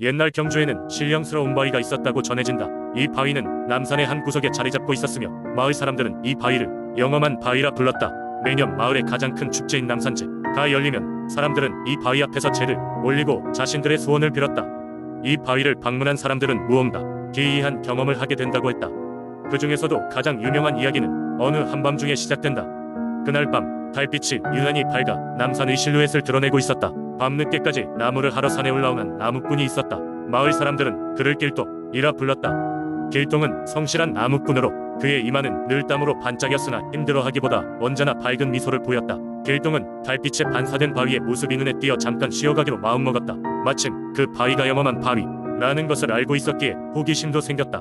옛날 경주에는 신령스러운 바위가 있었다고 전해진다. 이 바위는 남산의 한 구석에 자리 잡고 있었으며 마을 사람들은 이 바위를 영험한 바위라 불렀다. 매년 마을의 가장 큰 축제인 남산제가 열리면 사람들은 이 바위 앞에서 제를 올리고 자신들의 소원을 빌었다. 이 바위를 방문한 사람들은 무언가 기이한 경험을 하게 된다고 했다. 그 중에서도 가장 유명한 이야기는 어느 한밤중에 시작된다. 그날 밤 달빛이 유난히 밝아 남산의 실루엣을 드러내고 있었다. 밤늦게까지 나무를 하러 산에 올라오는 나무꾼이 있었다. 마을 사람들은 그를 길동이라 불렀다. 길동은 성실한 나무꾼으로 그의 이마는 늘 땀으로 반짝였으나 힘들어하기보다 언제나 밝은 미소를 보였다. 길동은 달빛에 반사된 바위의 모습이 눈에 띄어 잠깐 쉬어가기로 마음먹었다. 마침 그 바위가 영험한 바위라는 것을 알고 있었기에 호기심도 생겼다.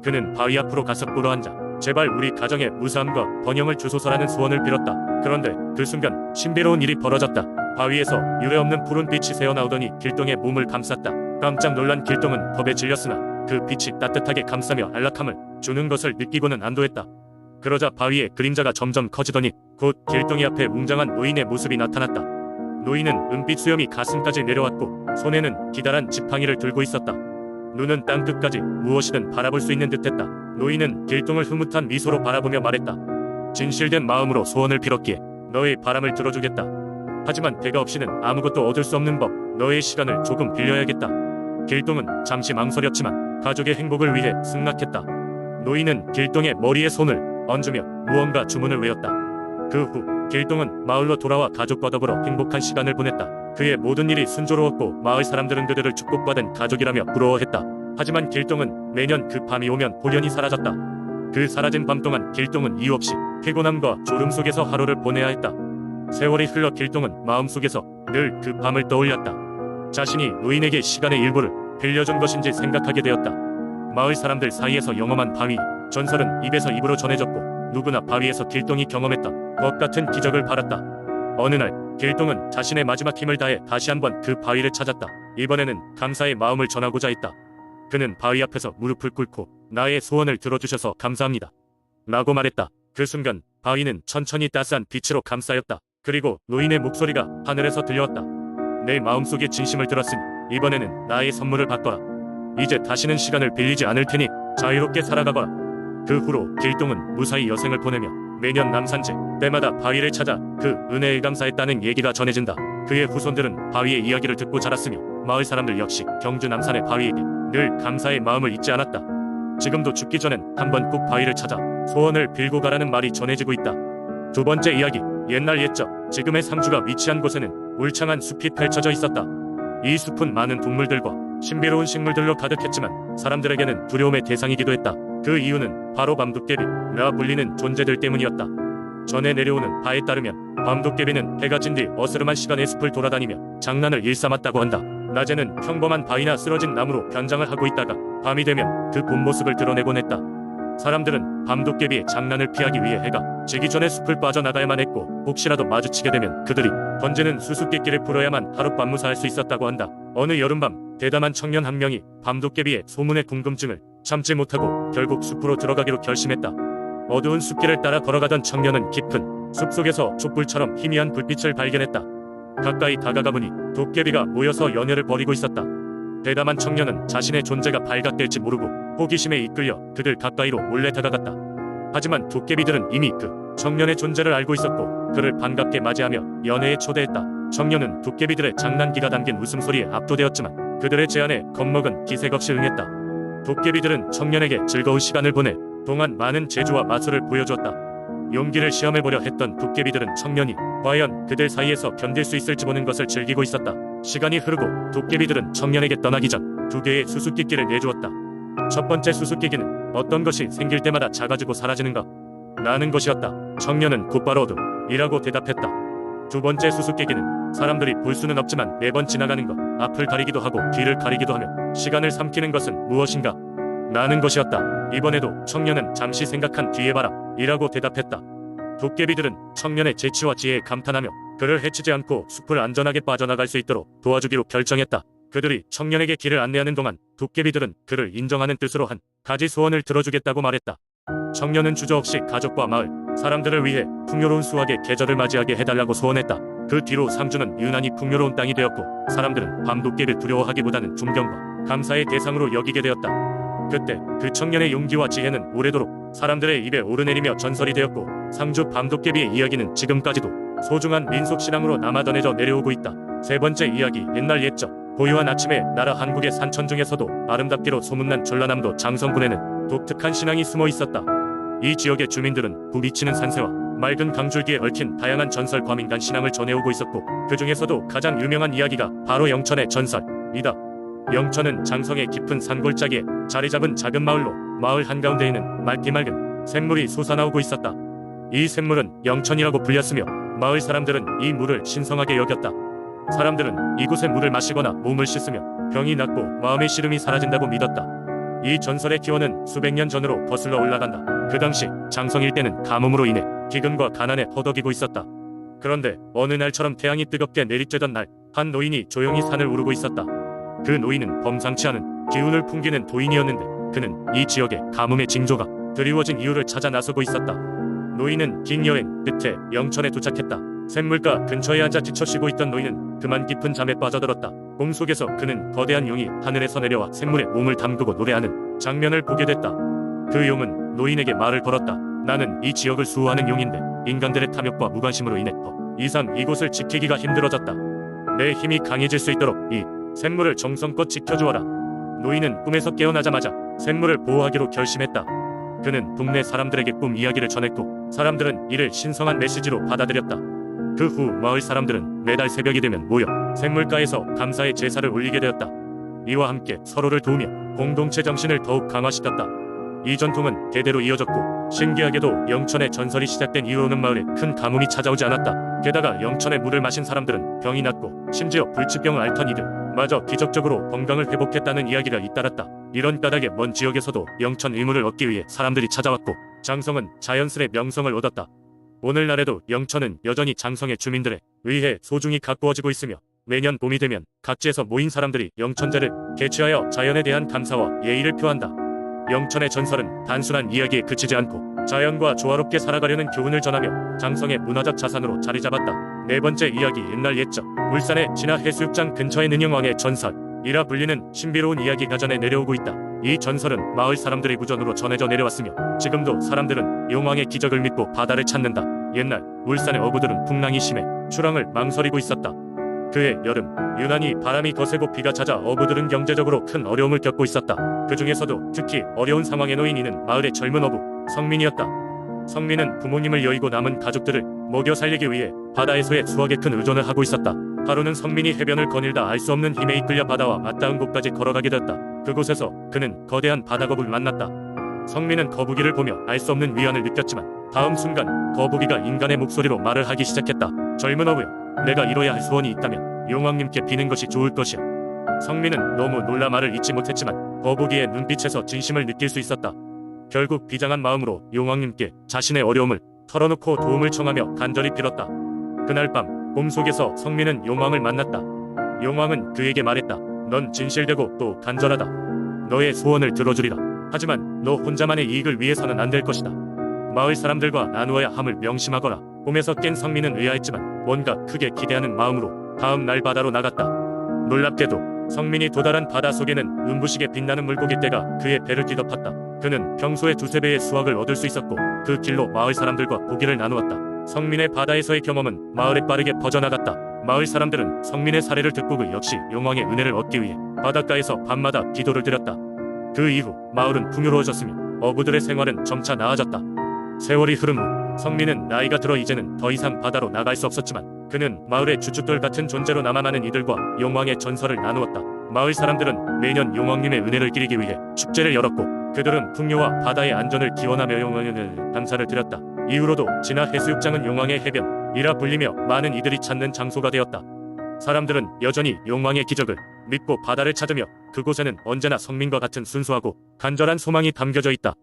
그는 바위 앞으로 가서 꿇어앉아 제발 우리 가정에 무사함과 번영을 주소서라는 소원을 빌었다. 그런데 그 순간 신비로운 일이 벌어졌다. 바위에서 유례없는 푸른 빛이 새어나오더니 길동의 몸을 감쌌다. 깜짝 놀란 길동은 겁에 질렸으나 그 빛이 따뜻하게 감싸며 안락함을 주는 것을 느끼고는 안도했다. 그러자 바위의 그림자가 점점 커지더니 곧 길동이 앞에 웅장한 노인의 모습이 나타났다. 노인은 은빛 수염이 가슴까지 내려왔고 손에는 기다란 지팡이를 들고 있었다. 눈은 땅끝까지 무엇이든 바라볼 수 있는 듯했다. 노인은 길동을 흐뭇한 미소로 바라보며 말했다. 진실된 마음으로 소원을 빌었기에 너의 바람을 들어주겠다. 하지만 대가 없이는 아무것도 얻을 수 없는 법, 너의 시간을 조금 빌려야겠다. 길동은 잠시 망설였지만 가족의 행복을 위해 승낙했다. 노인은 길동의 머리에 손을 얹으며 무언가 주문을 외웠다. 그 후 길동은 마을로 돌아와 가족과 더불어 행복한 시간을 보냈다. 그의 모든 일이 순조로웠고 마을 사람들은 그들을 축복받은 가족이라며 부러워했다. 하지만 길동은 매년 그 밤이 오면 홀연히 사라졌다. 그 사라진 밤 동안 길동은 이유 없이 피곤함과 졸음 속에서 하루를 보내야 했다. 세월이 흘러 길동은 마음속에서 늘 그 밤을 떠올렸다. 자신이 노인에게 시간의 일부를 빌려준 것인지 생각하게 되었다. 마을 사람들 사이에서 영험한 바위 전설은 입에서 입으로 전해졌고 누구나 바위에서 길동이 경험했던 것 같은 기적을 바랐다. 어느 날 길동은 자신의 마지막 힘을 다해 다시 한번 그 바위를 찾았다. 이번에는 감사의 마음을 전하고자 했다. 그는 바위 앞에서 무릎을 꿇고 나의 소원을 들어주셔서 감사합니다 라고 말했다. 그 순간 바위는 천천히 따스한 빛으로 감싸였다. 그리고 노인의 목소리가 하늘에서 들려왔다. 내 마음속의 진심을 들었으니 이번에는 나의 선물을 받거라. 이제 다시는 시간을 빌리지 않을 테니 자유롭게 살아가거라. 그 후로 길동은 무사히 여생을 보내며 매년 남산제 때마다 바위를 찾아 그 은혜에 감사했다는 얘기가 전해진다. 그의 후손들은 바위의 이야기를 듣고 자랐으며 마을 사람들 역시 경주 남산의 바위에게 늘 감사의 마음을 잊지 않았다. 지금도 죽기 전엔 한번 꼭 바위를 찾아 소원을 빌고 가라는 말이 전해지고 있다. 두 번째 이야기. 옛날 옛적 지금의 상주가 위치한 곳에는 울창한 숲이 펼쳐져 있었다. 이 숲은 많은 동물들과 신비로운 식물들로 가득했지만 사람들에게는 두려움의 대상이기도 했다. 그 이유는 바로 밤도깨비라 불리는 존재들 때문이었다. 전해 내려오는 바에 따르면 밤도깨비는 해가 진 뒤 어스름한 시간에 숲을 돌아다니며 장난을 일삼았다고 한다. 낮에는 평범한 바위나 쓰러진 나무로 변장을 하고 있다가 밤이 되면 그 본 모습을 드러내곤 했다. 사람들은 밤도깨비의 장난을 피하기 위해 해가 지기 전에 숲을 빠져나가야만 했고 혹시라도 마주치게 되면 그들이 던지는 수수께끼를 풀어야만 하룻밤 무사할 수 있었다고 한다. 어느 여름밤 대담한 청년 한 명이 밤도깨비의 소문에 궁금증을 참지 못하고 결국 숲으로 들어가기로 결심했다. 어두운 숲길을 따라 걸어가던 청년은 깊은 숲속에서 촛불처럼 희미한 불빛을 발견했다. 가까이 다가가 보니 도깨비가 모여서 연애를 벌이고 있었다. 대담한 청년은 자신의 존재가 발각될지 모르고 호기심에 이끌려 그들 가까이로 몰래 다가갔다. 하지만 도깨비들은 이미 그 청년의 존재를 알고 있었고 그를 반갑게 맞이하며 연애에 초대했다. 청년은 도깨비들의 장난기가 담긴 웃음소리에 압도되었지만 그들의 제안에 겁먹은 기색 없이 응했다. 도깨비들은 청년에게 즐거운 시간을 보내 동안 많은 재주와 마술을 보여주었다. 용기를 시험해보려 했던 도깨비들은 청년이 과연 그들 사이에서 견딜 수 있을지 보는 것을 즐기고 있었다. 시간이 흐르고 도깨비들은 청년에게 떠나기 전 두 개의 수수께끼를 내주었다. 첫 번째 수수께끼는 어떤 것이 생길 때마다 작아지고 사라지는가? 라는 것이었다. 청년은 곧바로 어둠이라고 대답했다. 두 번째 수수께끼는 사람들이 볼 수는 없지만 매번 지나가는 것, 앞을 가리기도 하고 뒤를 가리기도 하며 시간을 삼키는 것은 무엇인가? 라는 것이었다. 이번에도 청년은 잠시 생각한 뒤에 봐라 이라고 대답했다. 도깨비들은 청년의 재치와 지혜에 감탄하며 그를 해치지 않고 숲을 안전하게 빠져나갈 수 있도록 도와주기로 결정했다. 그들이 청년에게 길을 안내하는 동안 도깨비들은 그를 인정하는 뜻으로 한 가지 소원을 들어주겠다고 말했다. 청년은 주저없이 가족과 마을 사람들을 위해 풍요로운 수확의 계절을 맞이하게 해달라고 소원했다. 그 뒤로 상주는 유난히 풍요로운 땅이 되었고 사람들은 밤도깨비를 두려워하기보다는 존경과 감사의 대상으로 여기게 되었다. 그때 그 청년의 용기와 지혜는 오래도록 사람들의 입에 오르내리며 전설이 되었고 상주 밤도깨비의 이야기는 지금까지도 소중한 민속신앙으로 남아 전해져 내려오고 있다. 세 번째 이야기. 옛날 옛적 고요한 아침에 나라 한국의 산천 중에서도 아름답기로 소문난 전라남도 장성군에는 독특한 신앙이 숨어 있었다. 이 지역의 주민들은 부비치는 산새와 맑은 강줄기에 얽힌 다양한 전설 과민간 신앙을 전해오고 있었고 그 중에서도 가장 유명한 이야기가 바로 영천의 전설이다. 영천은 장성의 깊은 산골짜기에 자리잡은 작은 마을로 마을 한가운데 있는 맑디 맑은 샘물이 솟아나오고 있었다. 이 샘물은 영천이라고 불렸으며 마을 사람들은 이 물을 신성하게 여겼다. 사람들은 이곳의 물을 마시거나 몸을 씻으며 병이 낫고 마음의 시름이 사라진다고 믿었다. 이 전설의 기원은 수백 년 전으로 거슬러 올라간다. 그 당시 장성 일대는 가뭄으로 인해 기근과 가난에 허덕이고 있었다. 그런데 어느 날처럼 태양이 뜨겁게 내리쬐던 날 한 노인이 조용히 산을 오르고 있었다. 그 노인은 범상치 않은 기운을 풍기는 도인이었는데 그는 이 지역의 가뭄의 징조가 드리워진 이유를 찾아 나서고 있었다. 노인은 긴 여행 끝에 영천에 도착했다. 샘물가 근처에 앉아 지쳐 쉬고 있던 노인은 그만 깊은 잠에 빠져들었다. 꿈속에서 그는 거대한 용이 하늘에서 내려와 샘물에 몸을 담그고 노래하는 장면을 보게 됐다. 그 용은 노인에게 말을 걸었다. 나는 이 지역을 수호하는 용인데 인간들의 탐욕과 무관심으로 인해 더 이상 이곳을 지키기가 힘들어졌다. 내 힘이 강해질 수 있도록 이 샘물을 정성껏 지켜주어라. 노인은 꿈에서 깨어나자마자 샘물을 보호하기로 결심했다. 그는 동네 사람들에게 꿈 이야기를 전했고 사람들은 이를 신성한 메시지로 받아들였다. 그 후 마을 사람들은 매달 새벽이 되면 모여 샘물가에서 감사의 제사를 올리게 되었다. 이와 함께 서로를 도우며 공동체 정신을 더욱 강화시켰다. 이 전통은 대대로 이어졌고 신기하게도 영천의 전설이 시작된 이후로는 마을에 큰 가뭄이 찾아오지 않았다. 게다가 영천의 물을 마신 사람들은 병이 낫고 심지어 불치병을 앓던 이들 마저 기적적으로 건강을 회복했다는 이야기가 잇따랐다. 이런 까닭에 먼 지역에서도 영천 의물을 얻기 위해 사람들이 찾아왔고 장성은 자연스레 명성을 얻었다. 오늘날에도 영천은 여전히 장성의 주민들에 의해 소중히 가꾸어지고 있으며 매년 봄이 되면 각지에서 모인 사람들이 영천제를 개최하여 자연에 대한 감사와 예의를 표한다. 영천의 전설은 단순한 이야기에 그치지 않고 자연과 조화롭게 살아가려는 교훈을 전하며 장성의 문화적 자산으로 자리잡았다. 네 번째 이야기. 옛날 옛적 울산의 진화 해수욕장 근처에 능영왕의 전설이라 불리는 신비로운 이야기가 전해 내려오고 있다. 이 전설은 마을 사람들의 구전으로 전해져 내려왔으며 지금도 사람들은 용왕의 기적을 믿고 바다를 찾는다. 옛날 울산의 어부들은 풍랑이 심해 출항을 망설이고 있었다. 그해 여름 유난히 바람이 거세고 비가 찾아 어부들은 경제적으로 큰 어려움을 겪고 있었다. 그 중에서도 특히 어려운 상황에 놓인 이는 마을의 젊은 어부 성민이었다. 성민은 부모님을 여의고 남은 가족들을 먹여 살리기 위해 바다에서의 수확에 큰 의존을 하고 있었다. 하루는 성민이 해변을 거닐다 알 수 없는 힘에 이끌려 바다와 맞닿은 곳까지 걸어가게 되었다. 그곳에서 그는 거대한 바다거북을 만났다. 성민은 거북이를 보며 알 수 없는 위안을 느꼈지만 다음 순간 거북이가 인간의 목소리로 말을 하기 시작했다. 젊은 어부여, 내가 이뤄야 할 소원이 있다면 용왕님께 비는 것이 좋을 것이야. 성민은 너무 놀라 말을 잇지 못했지만 거북이의 눈빛에서 진심을 느낄 수 있었다. 결국 비장한 마음으로 용왕님께 자신의 어려움을 털어놓고 도움을 청하며 간절히 빌었다. 그날 밤 꿈속에서 성민은 용왕을 만났다. 용왕은 그에게 말했다. 넌 진실되고 또 간절하다. 너의 소원을 들어주리라. 하지만 너 혼자만의 이익을 위해서는 안 될 것이다. 마을 사람들과 나누어야 함을 명심하거라. 꿈에서 깬 성민은 의아했지만 뭔가 크게 기대하는 마음으로 다음 날 바다로 나갔다. 놀랍게도 성민이 도달한 바다 속에는 눈부시게 빛나는 물고기떼가 그의 배를 뒤덮었다. 그는 평소의 두세 배의 수확을 얻을 수 있었고 그 길로 마을 사람들과 고기를 나누었다. 성민의 바다에서의 경험은 마을에 빠르게 퍼져나갔다. 마을 사람들은 성민의 사례를 듣고 그 역시 용왕의 은혜를 얻기 위해 바닷가에서 밤마다 기도를 드렸다. 그 이후 마을은 풍요로워졌으며 어부들의 생활은 점차 나아졌다. 세월이 흐른 후 성민은 나이가 들어 이제는 더 이상 바다로 나갈 수 없었지만 그는 마을의 주춧돌 같은 존재로 남아나는 이들과 용왕의 전설을 나누었다. 마을 사람들은 매년 용왕님의 은혜를 기리기 위해 축제를 열었고 그들은 풍요와 바다의 안전을 기원하며 용왕의 감사를 드렸다. 이후로도 진화 해수욕장은 용왕의 해변이라 불리며 많은 이들이 찾는 장소가 되었다. 사람들은 여전히 용왕의 기적을 믿고 바다를 찾으며 그곳에는 언제나 성민과 같은 순수하고 간절한 소망이 담겨져 있다.